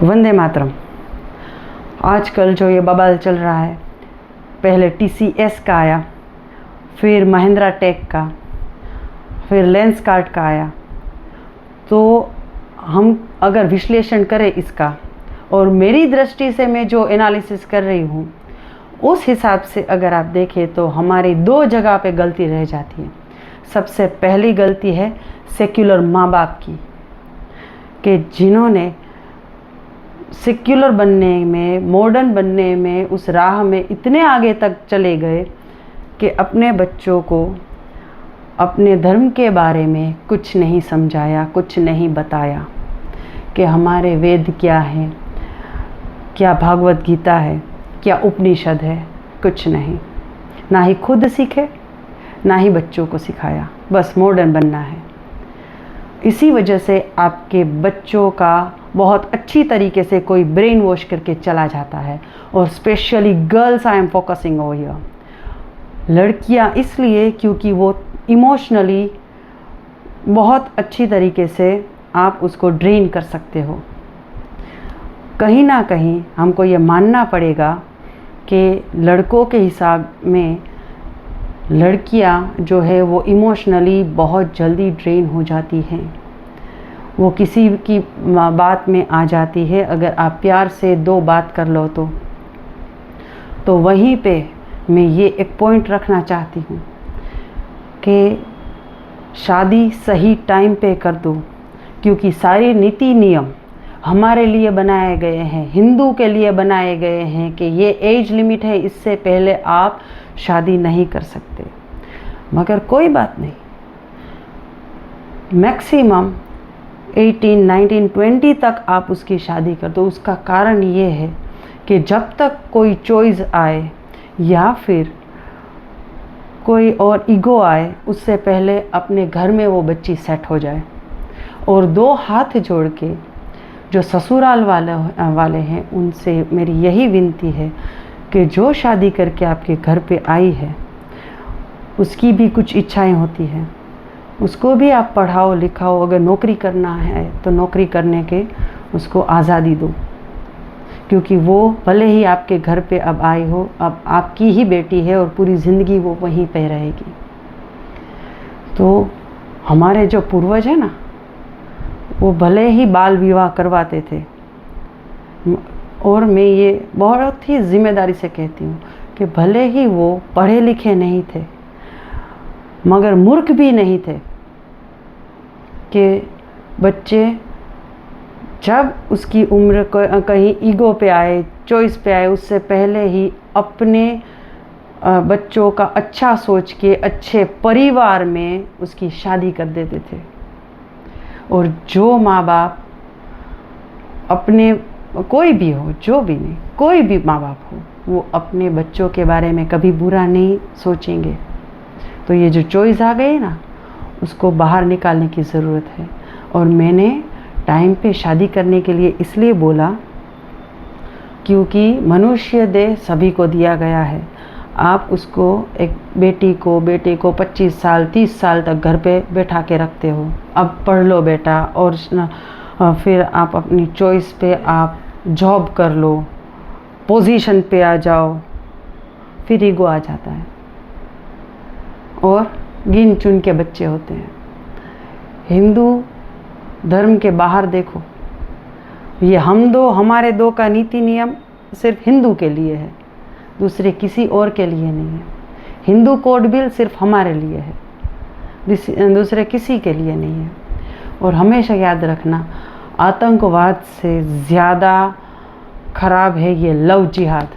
वंदे मातरम। आजकल जो ये बवाल चल रहा है, पहले TCS का आया, फिर महिंद्रा टेक का, फिर लेंसकार्ट का आया। तो हम अगर विश्लेषण करें इसका, और मेरी दृष्टि से मैं जो एनालिसिस कर रही हूँ उस हिसाब से अगर आप देखें तो हमारी दो जगह पे गलती रह जाती है। सबसे पहली गलती है सेक्युलर माँ बाप की, कि जिन्होंने सेक्युलर बनने में, मॉडर्न बनने में, उस राह में इतने आगे तक चले गए कि अपने बच्चों को अपने धर्म के बारे में कुछ नहीं समझाया, कुछ नहीं बताया कि हमारे वेद क्या है, क्या भागवत गीता है, क्या उपनिषद है। कुछ नहीं, ना ही खुद सीखे, ना ही बच्चों को सिखाया, बस मॉडर्न बनना है। इसी वजह से आपके बच्चों का बहुत अच्छी तरीके से कोई ब्रेन वॉश करके चला जाता है। और specially girls, I am focusing over here. लड़कियां इसलिए क्योंकि वो इमोशनली बहुत अच्छी तरीके से आप उसको ड्रेन कर सकते हो। कहीं ना कहीं हमको ये मानना पड़ेगा कि लड़कों के हिसाब में लड़कियां जो है वो इमोशनली बहुत जल्दी ड्रेन हो जाती हैं। वो किसी की बात में आ जाती है। अगर आप प्यार से दो बात कर लो तो वहीं पे मैं ये एक पॉइंट रखना चाहती हूँ कि शादी सही टाइम पे कर दो, क्योंकि सारे नीति नियम हमारे लिए बनाए गए हैं, हिंदू के लिए बनाए गए हैं कि ये एज लिमिट है, इससे पहले आप शादी नहीं कर सकते। मगर कोई बात नहीं, मैक्सिमम 18, 19, 20 तक आप उसकी शादी कर दो। उसका कारण ये है कि जब तक कोई चॉइस आए या फिर कोई और ईगो आए, उससे पहले अपने घर में वो बच्ची सेट हो जाए। और दो हाथ जोड़ के जो ससुराल वाले हैं उनसे मेरी यही विनती है कि जो शादी करके आपके घर पे आई है उसकी भी कुछ इच्छाएं होती हैं, उसको भी आप पढ़ाओ लिखाओ। अगर नौकरी करना है तो नौकरी करने के उसको आज़ादी दो, क्योंकि वो भले ही आपके घर पे अब आई हो, अब आपकी ही बेटी है और पूरी ज़िंदगी वो वहीं पे रहेगी। तो हमारे जो पूर्वज हैं ना, वो भले ही बाल विवाह करवाते थे, और मैं ये बहुत ही जिम्मेदारी से कहती हूँ कि भले ही वो पढ़े लिखे नहीं थे मगर मूर्ख भी नहीं थे, कि बच्चे जब उसकी उम्र कहीं ईगो पे आए, चॉइस पे आए, उससे पहले ही अपने बच्चों का अच्छा सोच के अच्छे परिवार में उसकी शादी कर देते थे। और जो माँ बाप अपने, कोई भी हो, जो भी नहीं, कोई भी माँ बाप हो, वो अपने बच्चों के बारे में कभी बुरा नहीं सोचेंगे। तो ये जो चॉइस आ गई ना, उसको बाहर निकालने की ज़रूरत है। और मैंने टाइम पे शादी करने के लिए इसलिए बोला क्योंकि मनुष्य देह सभी को दिया गया है। आप उसको, एक बेटे को 25 साल 30 साल तक घर पे बैठा के रखते हो, अब पढ़ लो बेटा, और फिर आप अपनी चॉइस पे आप जॉब कर लो, पोजीशन पे आ जाओ, फिर ईगो आ जाता है और गिन चुन के बच्चे होते हैं। हिंदू धर्म के बाहर देखो, ये हमारे दो का नीति नियम सिर्फ हिंदू के लिए है, दूसरे किसी और के लिए नहीं है। हिंदू कोड बिल सिर्फ हमारे लिए है, दूसरे किसी के लिए नहीं है। और हमेशा याद रखना, आतंकवाद से ज़्यादा खराब है ये लव जिहाद,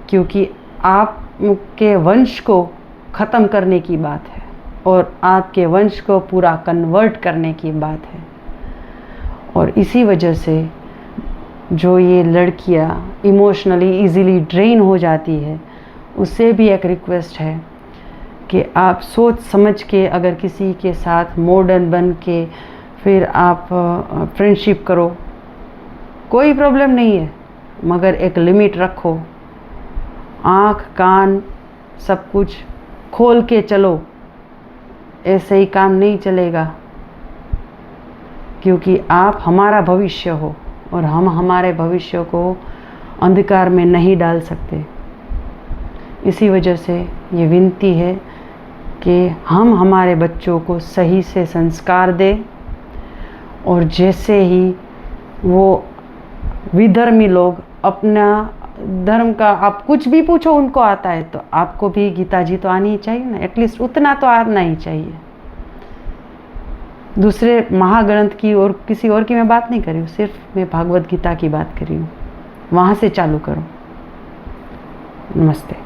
क्योंकि आपके वंश को ख़त्म करने की बात है और आपके वंश को पूरा कन्वर्ट करने की बात है। और इसी वजह से जो ये लड़कियां इमोशनली इजीली ड्रेन हो जाती है, उससे भी एक रिक्वेस्ट है कि आप सोच समझ के अगर किसी के साथ मॉडर्न बन के फिर आप फ्रेंडशिप करो, कोई प्रॉब्लम नहीं है, मगर एक लिमिट रखो। आँख कान सब कुछ खोल के चलो, ऐसे ही काम नहीं चलेगा, क्योंकि आप हमारा भविष्य हो और हम हमारे भविष्य को अंधकार में नहीं डाल सकते। इसी वजह से ये विनती है कि हम हमारे बच्चों को सही से संस्कार दें, और जैसे ही वो विधर्मी लोग अपना धर्म का, आप कुछ भी पूछो उनको आता है, तो आपको भी गीता जी तो आनी ही चाहिए ना, एटलीस्ट उतना तो आना ही चाहिए। दूसरे महाग्रंथ की और किसी और की मैं बात नहीं कर रही हूँ, सिर्फ मैं भागवत गीता की बात कर रही हूँ। वहाँ से चालू करो। नमस्ते।